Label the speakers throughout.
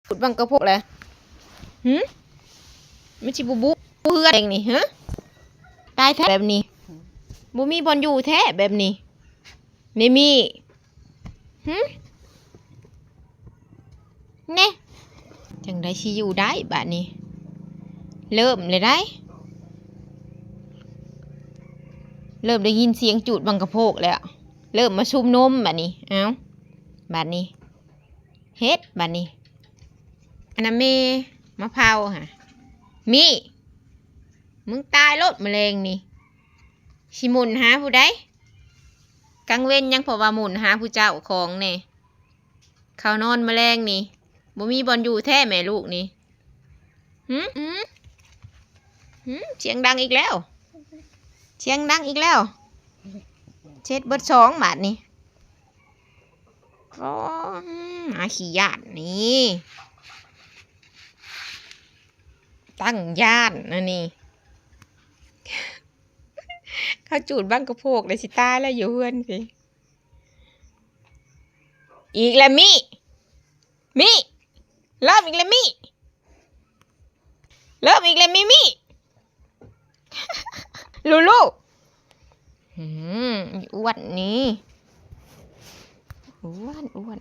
Speaker 1: จุดบังกระพกเลยไม่ใช่บุเพื่อนเองนี่ฮะตายแท้แบบนี้บุมีบอลอยู่แท้แบบนี้ไม่มีเนี่ยจังได้ชีอยู่ได้บ้านนี้เริ่มเลยได้เริ่มได้ยินเสียงจูดบังกระโพกแล้วเริ่มมาชุมนมบ้านนี้เอาบ้านนี้เฮ็ดบ้านนี้อันนั้นมะพร้าวฮะมีมึงตายรถแมลงนี่ชิมุนหาผู้ใดกังเว้นยังพอว่าหมุนหาผู้เจ้าของเนี่ยเขานอนแมลงนี่บ่มีบอลอยู่แท้แม่ลูกนี่เสียงดังอีกแล้วเสียงดังอีกแล้วเช็ดเบิดสองบาทนี่อ๋อหาขี้ญาตินี่ตั้งญาตินะนี่เขาจูดบ้างกระโพกเลยสิตายแล้วอยู่เพื่อนสิอีกแล้วมิเริ่มอีกแล้วมิเริ่มอีกแล้วมิลูอ้วนนี่อ้วน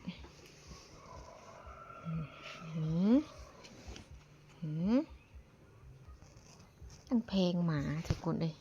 Speaker 1: ตั้งเพลงหมาทุกคนเลย